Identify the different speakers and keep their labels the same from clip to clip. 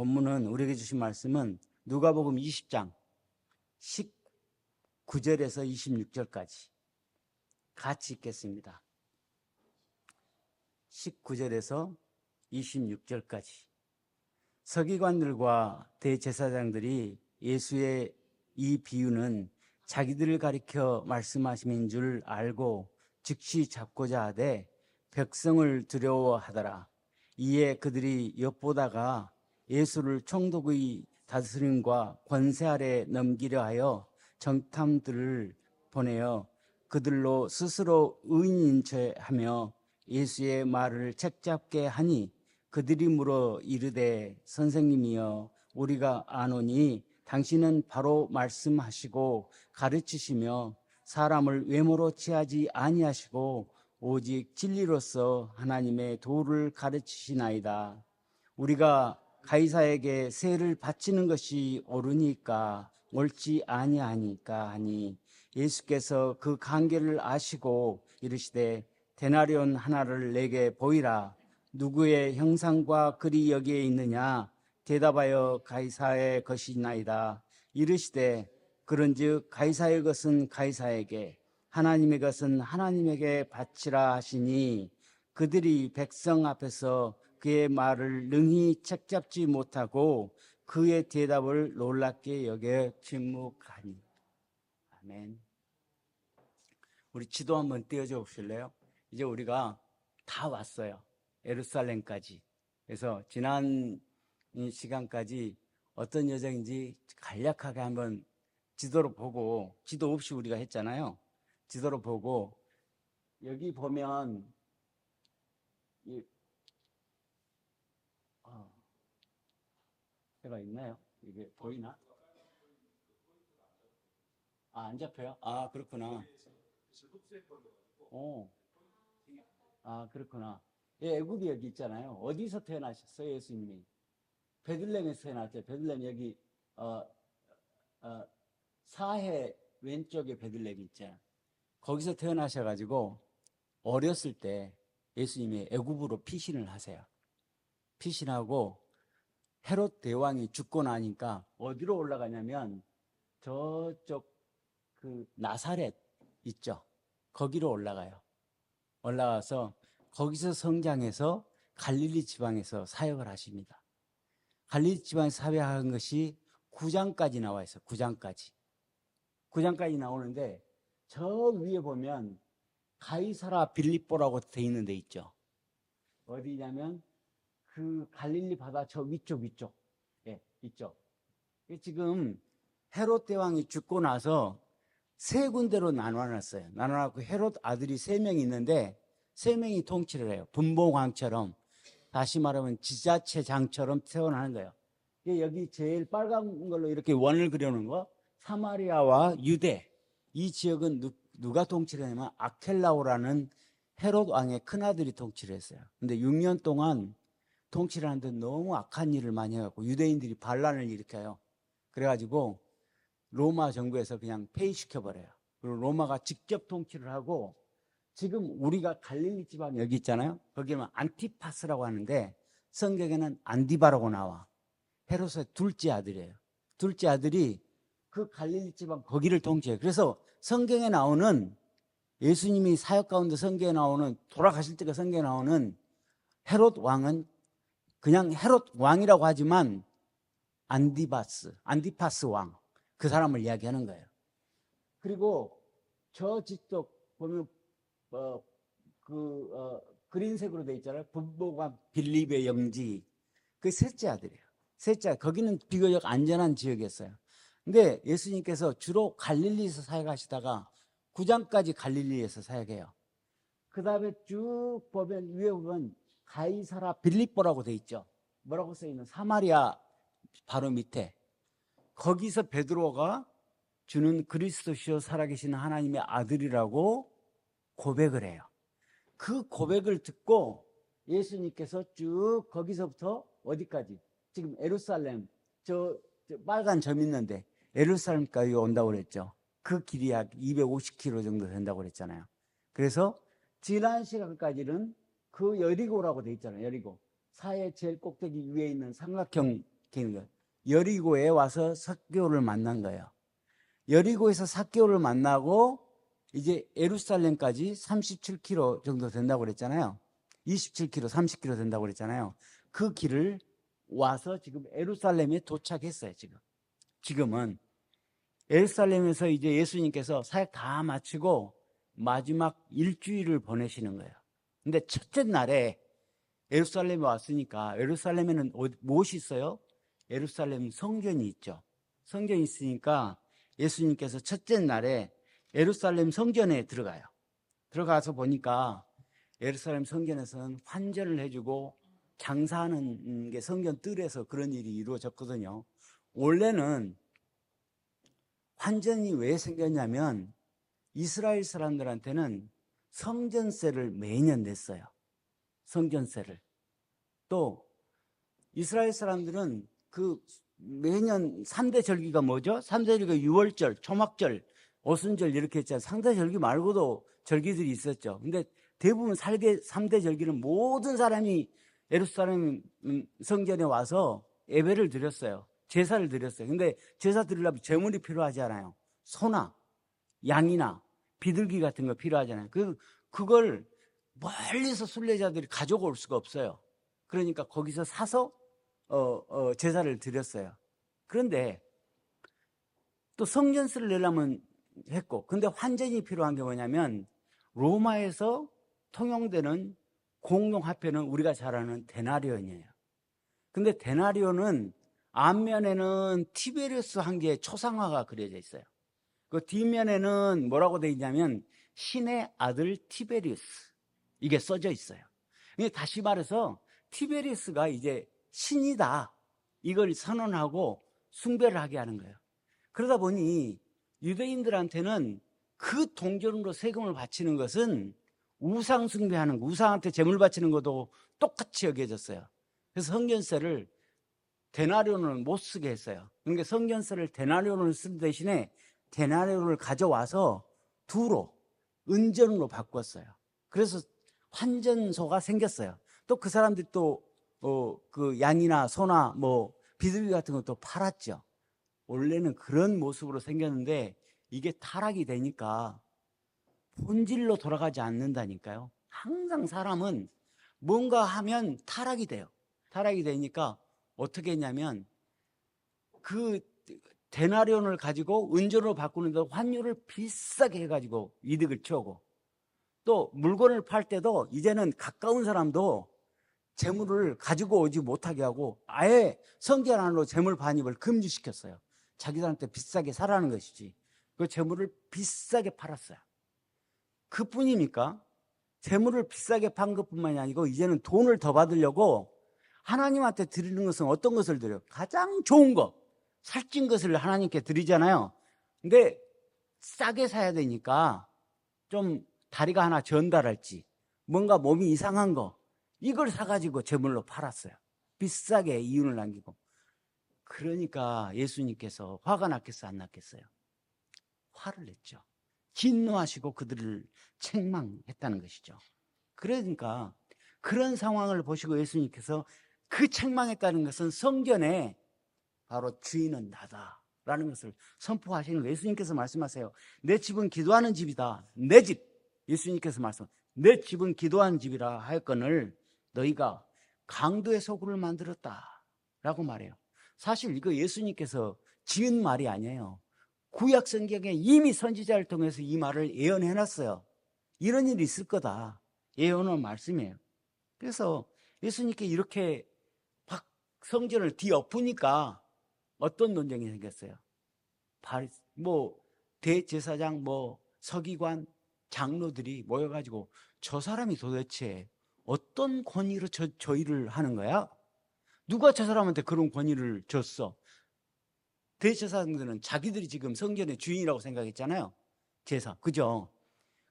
Speaker 1: 본문은 우리에게 주신 말씀은 누가복음 20장 19절에서 26절까지 같이 읽겠습니다. 19절에서 26절까지. 서기관들과 대제사장들이 예수의 이 비유는 자기들을 가리켜 말씀하심인 줄 알고 즉시 잡고자 하되 백성을 두려워하더라. 이에 그들이 엿보다가 예수를 총독의 다스림과 권세 아래 넘기려 하여 정탐들을 보내어 그들로 스스로 의인인 체 하며 예수의 말을 책잡게 하니 그들이 물어 이르되 선생님이여 우리가 아노니 당신은 바로 말씀하시고 가르치시며 사람을 외모로 취하지 아니하시고 오직 진리로서 하나님의 도를 가르치시나이다. 우리가 가이사에게 세를 바치는 것이 옳으니까 옳지 아니하니까 하니 예수께서 그 관계를 아시고 이르시되 데나리온 하나를 내게 보이라. 누구의 형상과 글이 여기에 있느냐? 대답하여 가이사의 것이나이다. 이르시되 그런즉 가이사의 것은 가이사에게 하나님의 것은 하나님에게 바치라 하시니 그들이 백성 앞에서 그의 말을 능히 책잡지 못하고 그의 대답을 놀랍게 여겨 침묵하니. 아멘. 우리 지도 한번 띄워줘 보실래요? 이제 우리가 다 왔어요. 예루살렘까지. 그래서 지난 이 시간까지 어떤 여정인지 간략하게 한번 지도로 보고, 지도 없이 우리가 했잖아요. 지도로 보고, 여기 보면 제가 있나요? 이게 보이나? 안 잡혀요? 그렇구나. 그렇구나. 예, 애굽이 여기 있잖아요. 어디서 태어나셨어요, 예수님이? 베들레헴에서 태어났죠. 베들레헴 여기 사해 왼쪽에 베들레헴 있죠. 거기서 태어나셔가지고 어렸을 때 예수님이 애굽으로 피신을 하세요. 피신하고 헤롯 대왕이 죽고 나니까 어디로 올라가냐면 저쪽 그 나사렛 있죠. 거기로 올라가요. 올라가서 거기서 성장해서 갈릴리 지방에서 사역을 하십니다. 갈릴리 지방에서 사역한 것이 9장까지 나와 있어요. 9장까지. 9장까지 나오는데 저 위에 보면 가이사라 빌립보라고 돼 있는 데 있죠. 어디냐면 그 갈릴리 바다 저 위쪽. 예, 이쪽. 지금 헤롯 대왕이 죽고 나서 세 군데로 나눠놨어요. 나눠놨고 헤롯 아들이 3명 있는데 3명이 통치를 해요. 분봉왕처럼. 다시 말하면 지자체장처럼 태어나는 거예요. 여기 제일 빨간 걸로 이렇게 원을 그려놓은 거 사마리아와 유대 이 지역은 누가 통치를 했냐면 아켈라오라는 헤롯 왕의 큰아들이 통치를 했어요. 근데 6년 동안 통치를 하는데 너무 악한 일을 많이 해갖고 유대인들이 반란을 일으켜요. 그래가지고 로마 정부에서 그냥 폐위시켜버려요. 그리고 로마가 직접 통치를 하고 지금 우리가 갈릴리 지방 여기 있잖아요. 거기는 안티파스라고 하는데 성경에는 안디바라고 나와. 헤롯의 둘째 아들이에요. 둘째 아들이 그 갈릴리 지방 거기를 통치해요. 그래서 성경에 나오는 예수님이 사역 가운데 성경에 나오는 돌아가실 때가 성경에 나오는 헤롯 왕은 그냥 헤롯 왕이라고 하지만 안디파스 왕 그 사람을 이야기하는 거예요. 그리고 저 뒤쪽 보면 그린색으로 돼 있잖아요. 분봉왕 빌립의 영지 그 셋째 아들이에요. 셋째 거기는 비교적 안전한 지역이었어요. 근데 예수님께서 주로 갈릴리에서 사역하시다가 9장까지 갈릴리에서 사역해요. 그 다음에 쭉 보면 위에 보면 가이사라 빌립보라고 돼 있죠. 뭐라고 써 있는 사마리아 바로 밑에 거기서 베드로가 주는 그리스도시요 살아계신 하나님의 아들이라고 고백을 해요. 그 고백을 듣고 예수님께서 쭉 거기서부터 어디까지? 지금 예루살렘 저 빨간 점 있는데 예루살렘까지 온다고 그랬죠. 그 길이 약 250km 정도 된다고 그랬잖아요. 그래서 지난 시간까지는 그 여리고라고 돼 있잖아요. 여리고 사해 제일 꼭대기 위에 있는 삼각형 여리고에 와서 삭개오를 만난 거예요. 여리고에서 삭개오를 만나고 이제 예루살렘까지 37km 정도 된다고 그랬잖아요. 27km, 30km 된다고 그랬잖아요. 그 길을 와서 지금 예루살렘에 도착했어요. 지금은 예루살렘에서 이제 예수님께서 사역 다 마치고 마지막 일주일을 보내시는 거예요. 근데 첫째 날에 예루살렘에 왔으니까 예루살렘에는 무엇이 있어요? 예루살렘 성전이 있죠. 성전이 있으니까 예수님께서 첫째 날에 예루살렘 성전에 들어가요. 들어가서 보니까 예루살렘 성전에서는 환전을 해주고 장사하는 게 성전 뜰에서 그런 일이 이루어졌거든요. 원래는 환전이 왜 생겼냐면 이스라엘 사람들한테는 성전세를 매년 냈어요. 성전세를. 또 이스라엘 사람들은 그 매년 3대 절기가 뭐죠? 3대 절기가 유월절, 초막절, 오순절 이렇게 했잖아요. 3대 절기 말고도 절기들이 있었죠. 근데 대부분 3대 절기는 모든 사람이 예루살렘 성전에 와서 예배를 드렸어요. 제사를 드렸어요. 근데 제사 드리려면 제물이 필요하지 않아요. 소나 양이나 비둘기 같은 거 필요하잖아요. 그걸 멀리서 순례자들이 가져올 수가 없어요. 그러니까 거기서 사서 제사를 드렸어요. 그런데 또 성전세를 내려면 했고, 근데 환전이 필요한 게 뭐냐면 로마에서 통용되는 공용화폐는 우리가 잘 아는 데나리온이에요. 근데 데나리온은 앞면에는 티베리우스 황제의 초상화가 그려져 있어요. 그 뒷면에는 뭐라고 되어 있냐면 신의 아들 티베리우스, 이게 써져 있어요. 다시 말해서 티베리우스가 이제 신이다, 이걸 선언하고 숭배를 하게 하는 거예요. 그러다 보니 유대인들한테는 그 동전으로 세금을 바치는 것은 우상 숭배하는 거, 우상한테 제물 바치는 것도 똑같이 여겨졌어요. 그래서 성전세를 데나리온을 못 쓰게 했어요. 그러니까 성전세를 데나리온을 쓴 대신에 데나리온을 가져와서 두로, 은전으로 바꿨어요. 그래서 환전소가 생겼어요. 또 그 사람들이 또 그 양이나 소나 뭐 비둘기 같은 것도 팔았죠. 원래는 그런 모습으로 생겼는데 이게 타락이 되니까 본질로 돌아가지 않는다니까요. 항상 사람은 뭔가 하면 타락이 돼요. 타락이 되니까 어떻게 했냐면 그 데나리온을 가지고 은전으로 바꾸는데 환율을 비싸게 해가지고 이득을 취하고, 또 물건을 팔 때도 이제는 가까운 사람도 재물을 가지고 오지 못하게 하고 아예 성전 안으로 재물 반입을 금지시켰어요. 자기들한테 비싸게 사라는 것이지. 그 재물을 비싸게 팔았어요. 그뿐입니까? 재물을 비싸게 판 것뿐만이 아니고 이제는 돈을 더 받으려고 하나님한테 드리는 것은 어떤 것을 드려요? 가장 좋은 거, 살찐 것을 하나님께 드리잖아요. 근데 싸게 사야 되니까 좀 다리가 하나 전달할지 뭔가 몸이 이상한 거, 이걸 사가지고 제물로 팔았어요. 비싸게 이윤을 남기고. 그러니까 예수님께서 화가 났겠어요, 안 났겠어요? 화를 냈죠. 진노하시고 그들을 책망했다는 것이죠. 그러니까 그런 상황을 보시고 예수님께서 그 책망했다는 것은 성전에 바로 주인은 나다라는 것을 선포하시는 거예요. 예수님께서 말씀하세요. 내 집은 기도하는 집이다. 내 집. 예수님께서 내 집은 기도하는 집이라 하였거늘 너희가 강도의 소굴을 만들었다라고 말해요. 사실 이거 예수님께서 지은 말이 아니에요. 구약 성경에 이미 선지자를 통해서 이 말을 예언해놨어요. 이런 일이 있을 거다, 예언한 말씀이에요. 그래서 예수님께 이렇게 막 성전을 뒤엎으니까 어떤 논쟁이 생겼어요. 대제사장, 서기관, 장로들이 모여가지고 저 사람이 도대체 어떤 권위로 저 일을 하는 거야? 누가 저 사람한테 그런 권위를 줬어? 대제사장들은 자기들이 지금 성전의 주인이라고 생각했잖아요. 제사, 그죠?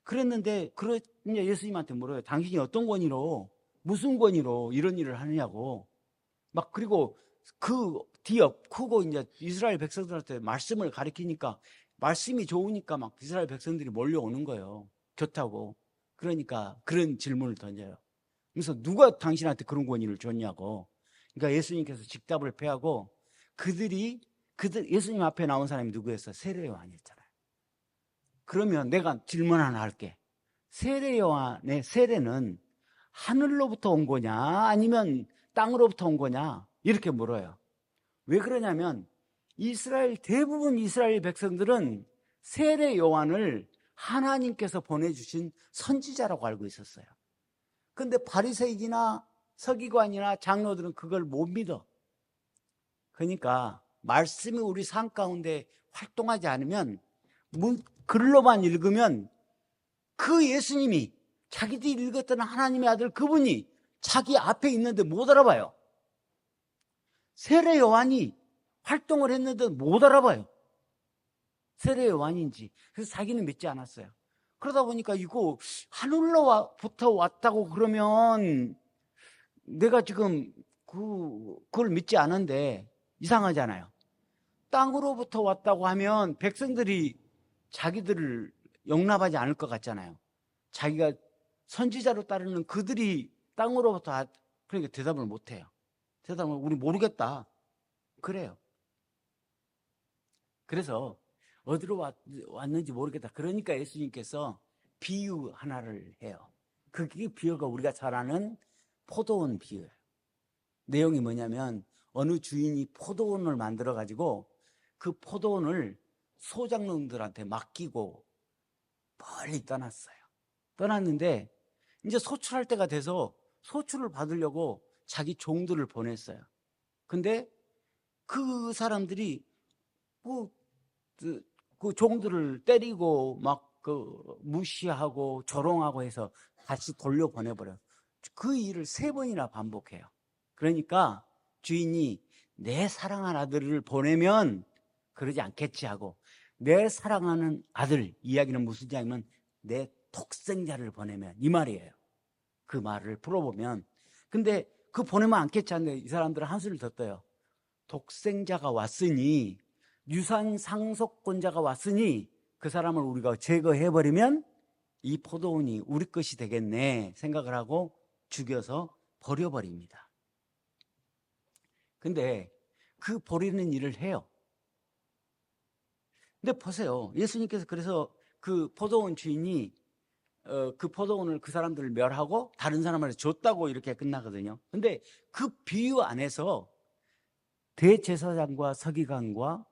Speaker 1: 그랬는데 이제 예수님한테 물어요. 당신이 어떤 권위로, 무슨 권위로 이런 일을 하느냐고. 막 그리고 그 크고 이제 이스라엘 백성들한테 말씀을 가르치니까 말씀이 좋으니까 막 이스라엘 백성들이 몰려오는 거예요. 좋다고. 그러니까 그런 질문을 던져요. 그래서 누가 당신한테 그런 권위를 줬냐고. 그러니까 예수님께서 직답을 패하고 예수님 앞에 나온 사람이 누구였어? 세례 요한이었잖아요. 그러면 내가 질문 하나 할게. 세례 요한의 세례는 하늘로부터 온 거냐 아니면 땅으로부터 온 거냐 이렇게 물어요. 왜 그러냐면 대부분 이스라엘 백성들은 세례 요한을 하나님께서 보내주신 선지자라고 알고 있었어요. 근데 바리새인이나 서기관이나 장로들은 그걸 못 믿어. 그러니까 말씀이 우리 삶 가운데 활동하지 않으면 글로만 읽으면 그 예수님이 자기들이 읽었던 하나님의 아들 그분이 자기 앞에 있는데 못 알아봐요. 세례 요한이 활동을 했는데 못 알아봐요. 세례 요한인지. 그래서 자기는 믿지 않았어요. 그러다 보니까 이거 하늘로부터 왔다고 그러면 내가 지금 그걸 믿지 않은데 이상하잖아요. 땅으로부터 왔다고 하면 백성들이 자기들을 용납하지 않을 것 같잖아요. 자기가 선지자로 따르는 그들이 땅으로부터 그러니까 대답을 못해요. 대답을 우리 모르겠다. 그래요. 그래서 어디로 왔는지 모르겠다. 그러니까 예수님께서 비유 하나를 해요. 그게 비유가 우리가 잘 아는 포도원 비유예요. 내용이 뭐냐면 어느 주인이 포도원을 만들어 가지고 그 포도원을 소장농들한테 맡기고 멀리 떠났어요. 떠났는데 이제 소출할 때가 돼서 소출을 받으려고 자기 종들을 보냈어요. 근데 그 사람들이 그 종들을 때리고 막 무시하고 조롱하고 해서 다시 돌려보내버려요. 그 일을 3번이나 반복해요. 그러니까 주인이 내 사랑하는 아들을 보내면 그러지 않겠지 하고 내 사랑하는 아들, 이야기는 무슨 이야기냐면 내 독생자를 보내면 이 말이에요. 그 말을 풀어보면 근데 그 보내면 않겠지 하는데 이 사람들은 한숨을 더 떠요. 독생자가 왔으니 유산 상속권자가 왔으니 그 사람을 우리가 제거해버리면 이 포도원이 우리 것이 되겠네 생각을 하고 죽여서 버려버립니다. 근데 그 버리는 일을 해요. 근데 보세요. 예수님께서 그래서 그 포도원 주인이 그 포도원을 그 사람들을 멸하고 다른 사람한테 줬다고 이렇게 끝나거든요. 근데 그 비유 안에서 대제사장과 서기관과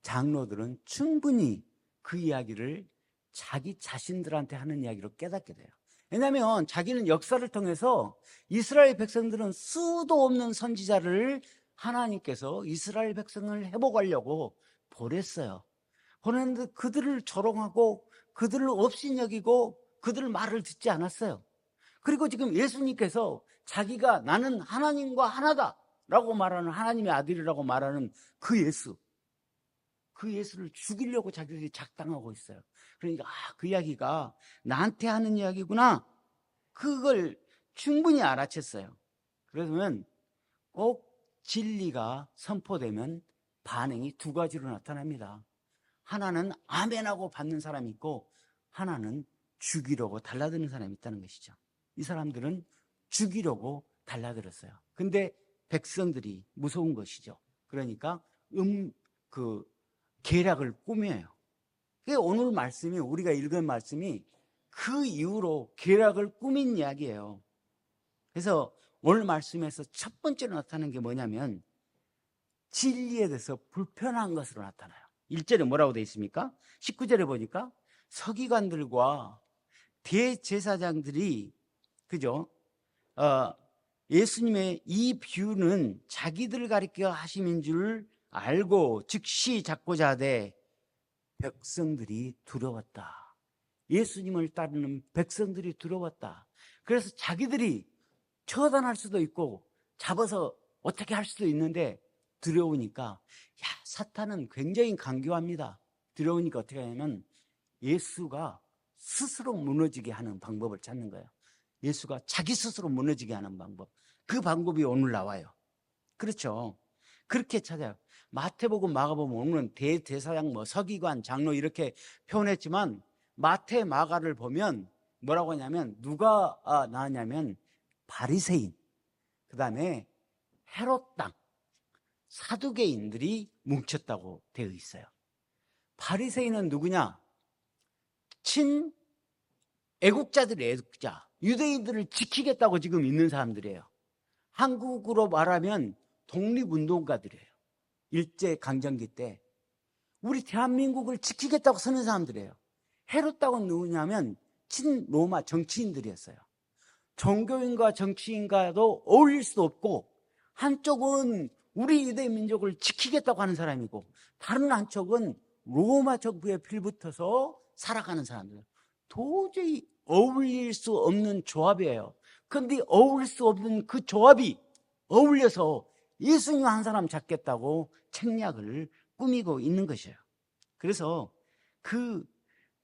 Speaker 1: 장로들은 충분히 그 이야기를 자기 자신들한테 하는 이야기로 깨닫게 돼요. 왜냐하면 자기는 역사를 통해서 이스라엘 백성들은 수도 없는 선지자를 하나님께서 이스라엘 백성을 회복하려고 보냈어요. 보냈는데 그들을 조롱하고 그들을 업신여기고 그들 말을 듣지 않았어요. 그리고 지금 예수님께서 자기가 나는 하나님과 하나다 라고 말하는 하나님의 아들이라고 말하는 그 예수를 죽이려고 자기들이 작당하고 있어요. 그러니까 그 이야기가 나한테 하는 이야기구나. 그걸 충분히 알아챘어요. 그러면 꼭 진리가 선포되면 반응이 2가지로 나타납니다. 하나는 아멘하고 받는 사람이 있고 하나는 죽이려고 달라드는 사람이 있다는 것이죠. 이 사람들은 죽이려고 달라들었어요. 근데 백성들이 무서운 것이죠. 그러니까 계략을 꾸며요. 오늘 말씀이 우리가 읽은 말씀이 그 이후로 계략을 꾸민 이야기예요. 그래서 오늘 말씀에서 첫 번째로 나타나는 게 뭐냐면 진리에 대해서 불편한 것으로 나타나요. 1절에 뭐라고 되어 있습니까? 19절에 보니까 서기관들과 대제사장들이 그죠? 예수님의 이 비유는 자기들 가리켜 하심인 줄 알고 즉시 잡고자 하되 백성들이 두려웠다. 예수님을 따르는 백성들이 두려웠다. 그래서 자기들이 처단할 수도 있고 잡아서 어떻게 할 수도 있는데 두려우니까 사탄은 굉장히 강교합니다. 두려우니까 어떻게 하냐면 예수가 스스로 무너지게 하는 방법을 찾는 거예요. 예수가 자기 스스로 무너지게 하는 방법. 그 방법이 오늘 나와요. 그렇죠. 그렇게 찾아요. 마태복음, 마가복음 오늘은 대제사장, 서기관, 장로 이렇게 표현했지만 마태, 마가를 보면 뭐라고 하냐면 누가 나왔냐면 바리새인, 그 다음에 헤롯 땅 사두개인들이 뭉쳤다고 되어 있어요. 바리새인은 누구냐? 애국자들의 애국자, 유대인들을 지키겠다고 지금 있는 사람들이에요. 한국으로 말하면 독립운동가들이에요. 일제강점기 때 우리 대한민국을 지키겠다고 서는 사람들이에요. 헤롯 땅은 누구냐면 친로마 정치인들이었어요. 종교인과 정치인과도 어울릴 수도 없고, 한쪽은 우리 유대 민족을 지키겠다고 하는 사람이고, 다른 한쪽은 로마 정부에 빌붙어서 살아가는 사람들. 도저히 어울릴 수 없는 조합이에요. 그런데 어울릴 수 없는 그 조합이 어울려서 예수님 한 사람 잡겠다고 책략을 꾸미고 있는 것이에요. 그래서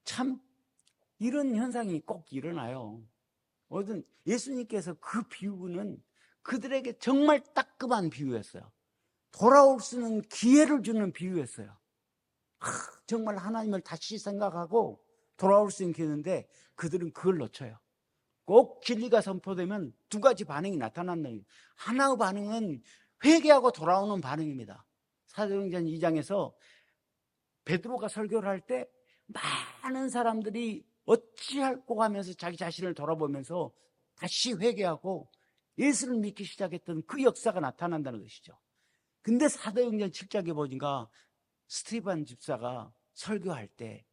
Speaker 1: 참 이런 현상이 꼭 일어나요. 예수님께서 그 비유는 그들에게 정말 따끔한 비유였어요. 돌아올 수 있는 기회를 주는 비유였어요. 정말 하나님을 다시 생각하고 돌아올 수 있는 기회인데 그들은 그걸 놓쳐요. 꼭 진리가 선포되면 두 가지 반응이 나타난다는 거예요. 하나의 반응은 회개하고 돌아오는 반응입니다. 사도행전 2장에서 베드로가 설교를 할 때 많은 사람들이 어찌할꼬 하면서 자기 자신을 돌아보면서 다시 회개하고 예수를 믿기 시작했던 그 역사가 나타난다는 것이죠. 근데 사도행전 7장에 보니까 스티반 집사가 설교할 때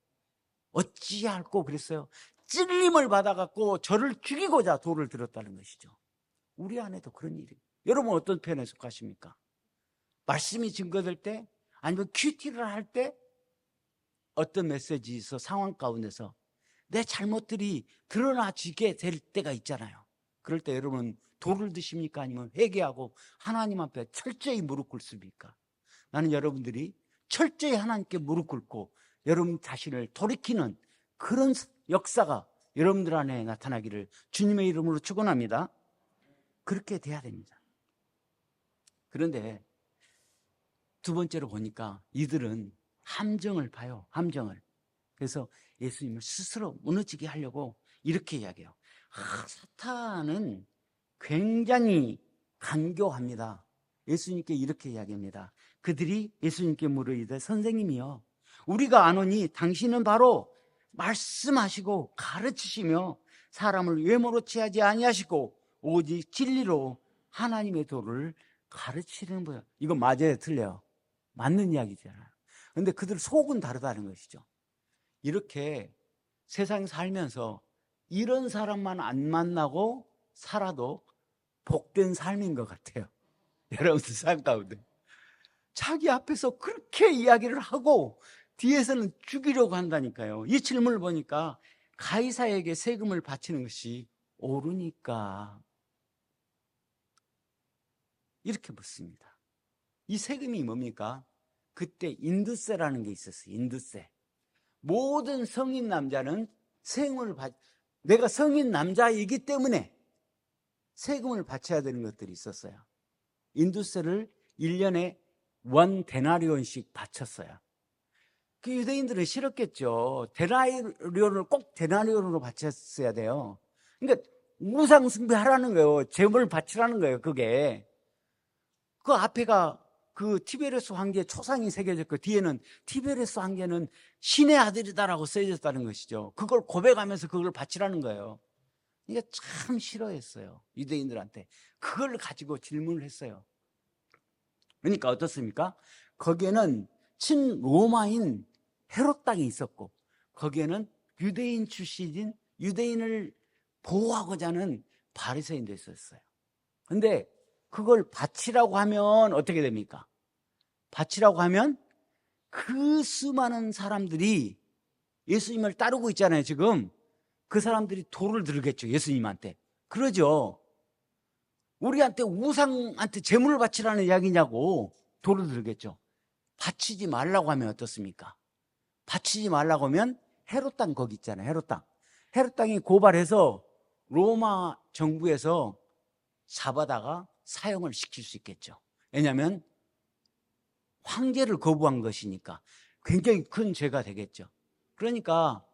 Speaker 1: 어찌할꼬 그랬어요. 찔림을 받아갖고 저를 죽이고자 돌을 들었다는 것이죠. 우리 안에도 그런 일이. 여러분 어떤 편에 속하십니까? 말씀이 증거될 때, 아니면 큐티를 할 때, 어떤 메시지에서 상황 가운데서 내 잘못들이 드러나지게 될 때가 있잖아요. 그럴 때 여러분 돌을 드십니까? 아니면 회개하고 하나님 앞에 철저히 무릎 꿇습니까? 나는 여러분들이 철저히 하나님께 무릎 꿇고 여러분 자신을 돌이키는 그런 역사가 여러분들 안에 나타나기를 주님의 이름으로 축원합니다. 그렇게 돼야 됩니다. 그런데 두 번째로 보니까 이들은 함정을 봐요. 함정을. 그래서 예수님을 스스로 무너지게 하려고 이렇게 이야기해요. 사탄은 굉장히 간교합니다. 예수님께 이렇게 이야기합니다. 그들이 예수님께 물으이되 선생님이여, 우리가 아노니 당신은 바로 말씀하시고 가르치시며 사람을 외모로 취하지 아니하시고 오직 진리로 하나님의 도를 가르치는 거예요. 이거 맞아요, 틀려요? 맞는 이야기잖아요. 그런데 그들 속은 다르다는 것이죠. 이렇게 세상에 살면서 이런 사람만 안 만나고 살아도 복된 삶인 것 같아요. 여러분들 삶 가운데 자기 앞에서 그렇게 이야기를 하고 뒤에서는 죽이려고 한다니까요. 이 질문을 보니까 가이사에게 세금을 바치는 것이 옳으니까 이렇게 묻습니다. 이 세금이 뭡니까? 그때 인두세라는 게 있었어요. 인두세. 모든 성인 남자는 세금을 내가 성인 남자이기 때문에 세금을 바쳐야 되는 것들이 있었어요. 인두세를 1년에 원 데나리온씩 바쳤어요. 그 유대인들은 싫었겠죠. 데나리온을 꼭 데나리온으로 바쳤어야 돼요. 그러니까 우상 숭배하라는 거예요. 재물을 바치라는 거예요. 그게 그 앞에가 그 티베레스 황제의 초상이 새겨졌고 뒤에는 티베레스 황제는 신의 아들이다라고 써졌다는 것이죠. 그걸 고백하면서 그걸 바치라는 거예요. 이게 참 싫어했어요. 유대인들한테. 그걸 가지고 질문을 했어요. 그러니까 어떻습니까? 거기에는 친로마인 헤롯 땅이 있었고 거기에는 유대인 출신인 유대인을 보호하고자 하는 바리새인도 있었어요. 그런데 그걸 바치라고 하면 어떻게 됩니까? 바치라고 하면 그 수많은 사람들이 예수님을 따르고 있잖아요. 지금 그 사람들이 돌을 들겠죠. 예수님한테. 그러죠. 우리한테 우상한테 재물을 바치라는 이야기냐고 돌을 들겠죠. 바치지 말라고 하면 어떻습니까? 바치지 말라고 하면 헤롯 땅 거기 있잖아요. 헤롯 땅. 헤롯 땅이 고발해서 로마 정부에서 잡아다가 사형을 시킬 수 있겠죠. 왜냐하면 황제를 거부한 것이니까 굉장히 큰 죄가 되겠죠. 그러니까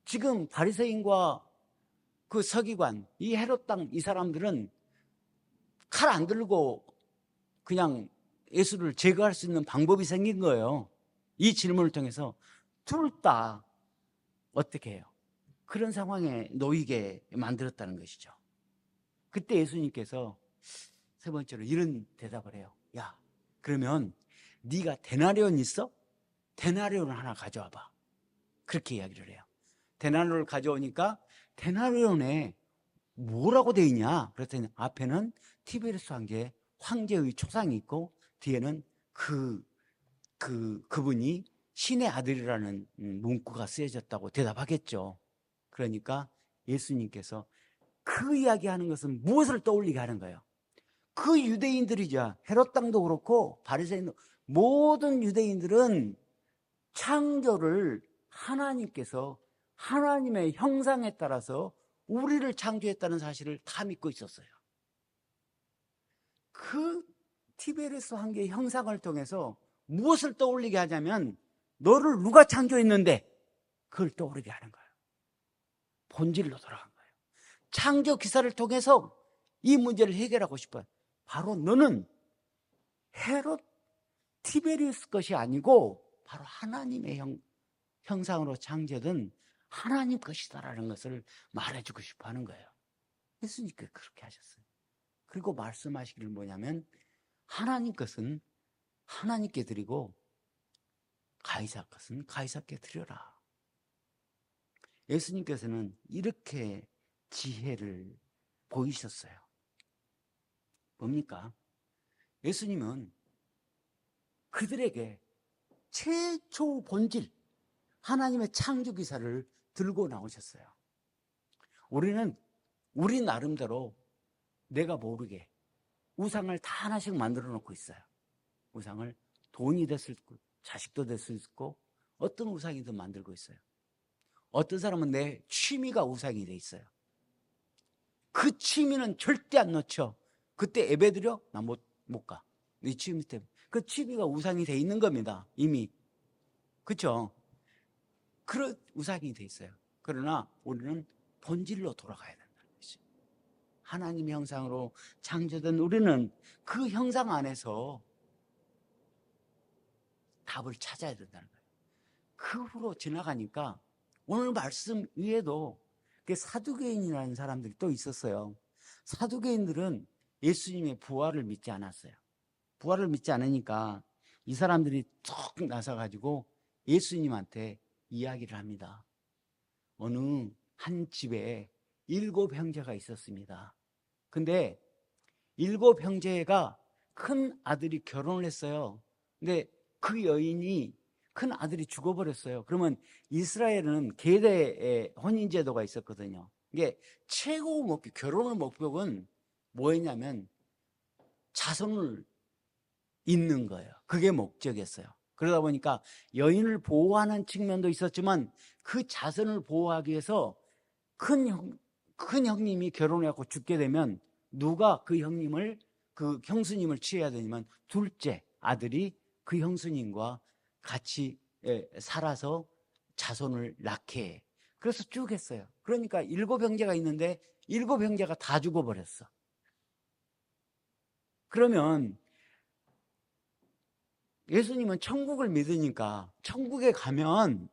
Speaker 1: 지금 바리새인과 그 서기관, 이 헤롯 땅 이 사람들은 칼 안 들고 그냥 예수를 제거할 수 있는 방법이 생긴 거예요. 이 질문을 통해서 둘 다 어떻게 해요? 그런 상황에 놓이게 만들었다는 것이죠. 그때 예수님께서 세 번째로 이런 대답을 해요. 야, 그러면 네가 데나리온 있어? 데나리온 하나 가져와봐. 그렇게 이야기를 해요. 데나리온을 가져오니까 데나리온에 뭐라고 되어 있냐? 그랬더니 앞에는 티베리스 황제의 초상이 있고 뒤에는 그분이 신의 아들이라는 문구가 쓰여졌다고 대답하겠죠. 그러니까 예수님께서 그 이야기하는 것은 무엇을 떠올리게 하는 거예요? 그 유대인들이죠. 헤롯 당도 그렇고 바리새인도 모든 유대인들은 창조를 하나님께서 하나님의 형상에 따라서 우리를 창조했다는 사실을 다 믿고 있었어요. 그 티베리스 황제의 형상을 통해서 무엇을 떠올리게 하냐면 너를 누가 창조했는데 그걸 떠오르게 하는 거예요. 본질로 돌아간 거예요. 창조 기사를 통해서 이 문제를 해결하고 싶어요. 바로 너는 헤롯 티베리우스 것이 아니고 바로 하나님의 형상으로 창조된 하나님 것이다라는 것을 말해주고 싶어 하는 거예요. 예수님께서 그렇게 하셨어요. 그리고 말씀하시기를 뭐냐면 하나님 것은 하나님께 드리고 가이사 것은 가이사께 드려라. 예수님께서는 이렇게 지혜를 보이셨어요. 뭡니까? 예수님은 그들에게 최초 본질 하나님의 창조 기사를 들고 나오셨어요. 우리는 우리 나름대로 내가 모르게 우상을 다 하나씩 만들어 놓고 있어요. 우상을 돈이 됐을 거, 자식도 됐을 있고 어떤 우상이든 만들고 있어요. 어떤 사람은 내 취미가 우상이 돼 있어요. 그 취미는 절대 안 놓쳐. 그때 예배드려? 나 못 가. 네 취미 때문에. 그 취미가 우상이 돼 있는 겁니다. 이미. 그렇죠? 그런 우상이 돼 있어요. 그러나 우리는 본질로 돌아가야 된다는 것이죠. 하나님의 형상으로 창조된 우리는 그 형상 안에서 답을 찾아야 된다는 거예요. 그 후로 지나가니까 오늘 말씀 위에도 사두개인이라는 사람들이 또 있었어요. 사두개인들은 예수님의 부활을 믿지 않았어요. 부활을 믿지 않으니까 이 사람들이 툭 나서가지고 예수님한테 이야기를 합니다. 어느 한 집에 7 형제가 있었습니다. 근데 7 형제가 큰 아들이 결혼을 했어요. 근데 그 여인이 큰 아들이 죽어버렸어요. 그러면 이스라엘은 계대의 혼인제도가 있었거든요. 이게 최고 결혼의 목적은 뭐였냐면 자손을 잇는 거예요. 그게 목적이었어요. 그러다 보니까 여인을 보호하는 측면도 있었지만 그 자손을 보호하기 위해서 큰 형님이 결혼해갖고 죽게 되면 누가 그 형수님을 취해야 되냐면 둘째 아들이 그 형수님과 같이 살아서 자손을 낳게 해. 그래서 쭉 했어요. 그러니까 7 형제가 있는데 7 형제가 다 죽어버렸어. 그러면 예수님은 천국을 믿으니까 천국에 가면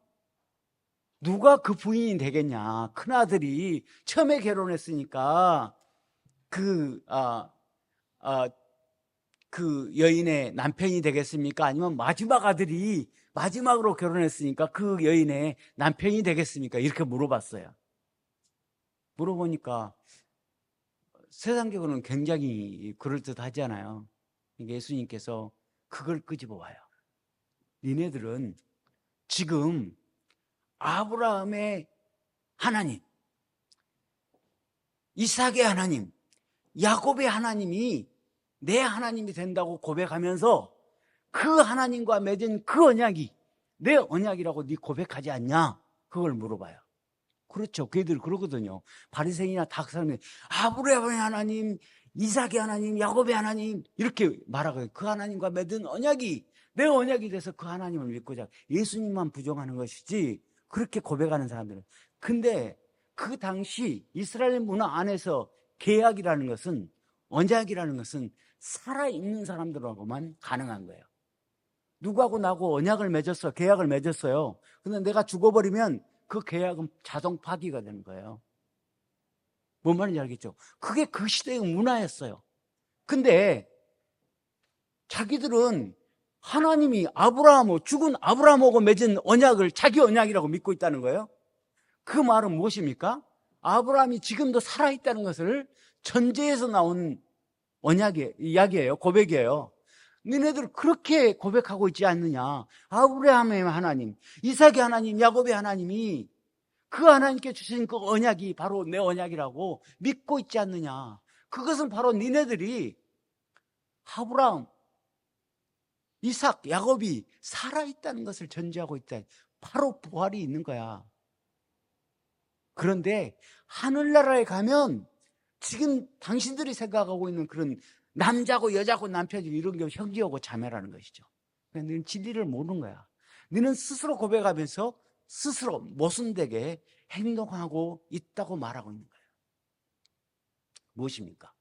Speaker 1: 누가 그 부인이 되겠냐. 큰아들이 처음에 결혼했으니까 그 여인의 남편이 되겠습니까? 아니면 마지막 아들이 마지막으로 결혼했으니까 그 여인의 남편이 되겠습니까? 이렇게 물어봤어요. 물어보니까 세상적으로는 굉장히 그럴듯하잖아요. 예수님께서 그걸 끄집어 와요. 니네들은 지금 아브라함의 하나님, 이삭의 하나님, 야곱의 하나님이 내 하나님이 된다고 고백하면서 그 하나님과 맺은 그 언약이 내 언약이라고 네 고백하지 않냐? 그걸 물어봐요. 그렇죠. 걔들 그러거든요. 바리새인이나 닭사람이 아브라함의 하나님, 이삭의 하나님, 야곱의 하나님 이렇게 말하거든요. 그 하나님과 맺은 언약이 내 언약이 돼서 그 하나님을 믿고자 예수님만 부정하는 것이지 그렇게 고백하는 사람들은. 근데 그 당시 이스라엘 문화 안에서 계약이라는 것은 언약이라는 것은 살아있는 사람들하고만 가능한 거예요. 누구하고 나하고 언약을 맺었어, 계약을 맺었어요. 근데 내가 죽어버리면 그 계약은 자동 파기가 되는 거예요. 뭔 말인지 알겠죠? 그게 그 시대의 문화였어요. 근데 자기들은 하나님이 죽은 아브라함하고 맺은 언약을 자기 언약이라고 믿고 있다는 거예요. 그 말은 무엇입니까? 아브라함이 지금도 살아있다는 것을 전제에서 나온 이야기예요. 고백이에요. 너네들 그렇게 고백하고 있지 않느냐? 아브라함의 하나님, 이삭의 하나님, 야곱의 하나님이 그 하나님께 주신 그 언약이 바로 내 언약이라고 믿고 있지 않느냐? 그것은 바로 니네들이 아브라함, 이삭, 야곱이 살아있다는 것을 전제하고 있다. 바로 부활이 있는 거야. 그런데 하늘나라에 가면 지금 당신들이 생각하고 있는 그런 남자고 여자고 남편이고 이런 게 형제하고 자매라는 것이죠. 너는 진리를 모르는 거야. 너는 스스로 고백하면서 스스로 모순되게 행동하고 있다고 말하고 있는 거예요. 무엇입니까?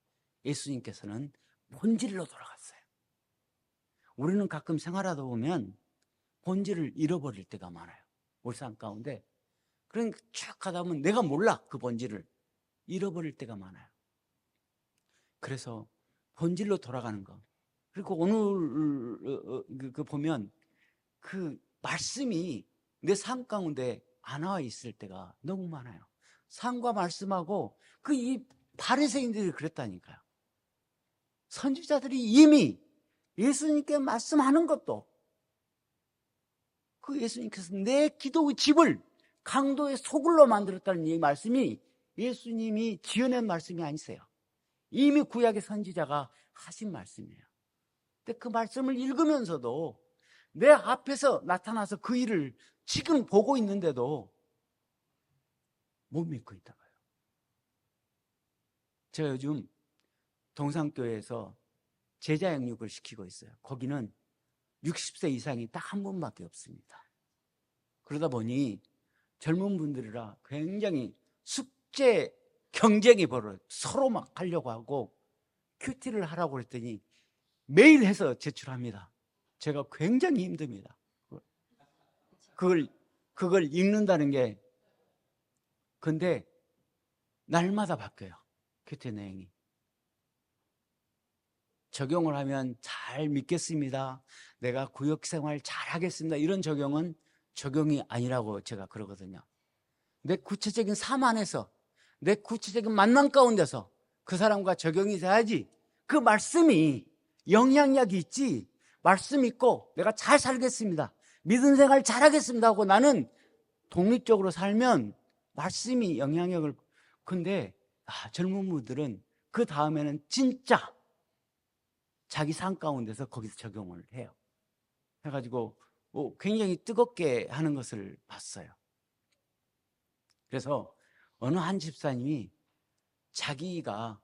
Speaker 1: 예수님께서는 본질로 돌아갔어요. 우리는 가끔 생활하다 보면 본질을 잃어버릴 때가 많아요. 우리 삶 가운데. 그러니까 쭉 가다 보면 내가 몰라, 그 본질을. 잃어버릴 때가 많아요. 그래서 본질로 돌아가는 거. 그리고 오늘 보면 그 말씀이 내 삶 가운데 안 나와 있을 때가 너무 많아요. 삶과 말씀하고 이 바리새인들이 그랬다니까요. 선지자들이 이미 예수님께 말씀하는 것도 그 예수님께서 내 기도의 집을 강도의 소굴로 만들었다는 이 말씀이 예수님이 지어낸 말씀이 아니세요. 이미 구약의 선지자가 하신 말씀이에요. 근데 그 말씀을 읽으면서도 내 앞에서 나타나서 그 일을 지금 보고 있는데도 못 믿고 있다고요. 제가 요즘 동산교회에서 제자 양육을 시키고 있어요. 거기는 60세 이상이 딱 한 분밖에 없습니다. 그러다 보니 젊은 분들이라 굉장히 숙제 경쟁이 벌어요. 서로 막 하려고 하고 큐티를 하라고 그랬더니 매일 해서 제출합니다. 제가 굉장히 힘듭니다. 그걸 읽는다는 게. 근데 날마다 바뀌어요. 큐티 내용이. 적용을 하면 잘 믿겠습니다. 내가 구역생활 잘 하겠습니다. 이런 적용이 아니라고 제가 그러거든요. 내 구체적인 삶 안에서, 내 구체적인 만남 가운데서 그 사람과 적용이 돼야지. 그 말씀이 영향력이 있지. 말씀 있고 내가 잘 살겠습니다, 믿음 생활 잘 하겠습니다 하고 나는 독립적으로 살면 말씀이 영향력을. 근데 젊은 분들은 그 다음에는 진짜 자기 삶 가운데서 거기서 적용을 해요. 해가지고 굉장히 뜨겁게 하는 것을 봤어요. 그래서 어느 한 집사님이 자기가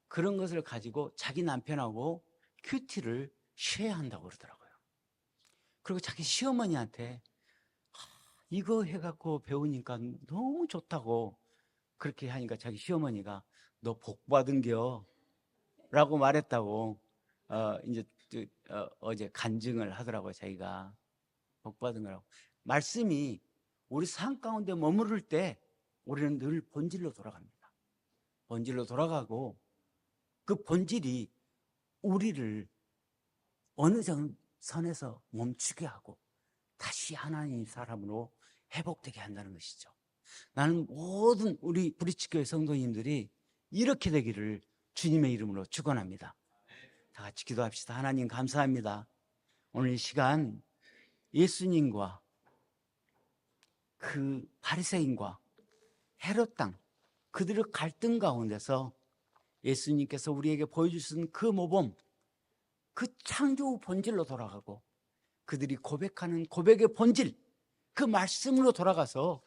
Speaker 1: 그런 것을 가지고 자기 남편하고 큐티를 쉬어야 한다고 그러더라고요. 그리고 자기 시어머니한테 이거 해갖고 배우니까 너무 좋다고 그렇게 하니까 자기 시어머니가 너 복 받은겨 라고 말했다고 이제 어제 간증을 하더라고요. 자기가 복 받은 거라고. 말씀이 우리 삶 가운데 머무를 때 우리는 늘 본질로 돌아갑니다. 본질로 돌아가고 그 본질이 우리를 어느 선에서 멈추게 하고 다시 하나님 사람으로 회복되게 한다는 것이죠. 나는 모든 우리 브리치교회 성도님들이 이렇게 되기를 주님의 이름으로 축원합니다. 다 같이 기도합시다. 하나님 감사합니다. 오늘 이 시간 예수님과 그 바리새인과 헤롯 땅 그들의 갈등 가운데서 예수님께서 우리에게 보여주신 그 모범, 그 창조 본질로 돌아가고 그들이 고백하는 고백의 본질, 그 말씀으로 돌아가서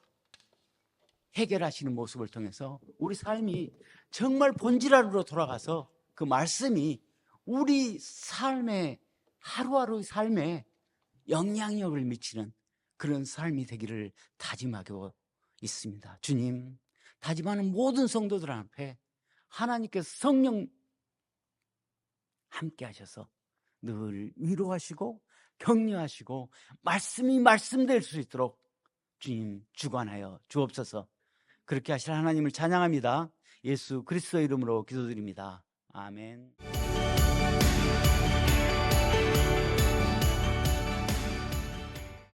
Speaker 1: 해결하시는 모습을 통해서 우리 삶이 정말 본질 안으로 돌아가서 그 말씀이 우리 삶의 하루하루 삶에 영향력을 미치는 그런 삶이 되기를 다짐하고 있습니다. 주님, 다짐하는 모든 성도들 앞에 하나님께서 성령 함께 하셔서 늘 위로하시고 격려하시고 말씀이 말씀될 수 있도록 주님 주관하여 주옵소서. 그렇게 하실 하나님을 찬양합니다. 예수 그리스도의 이름으로 기도드립니다. 아멘.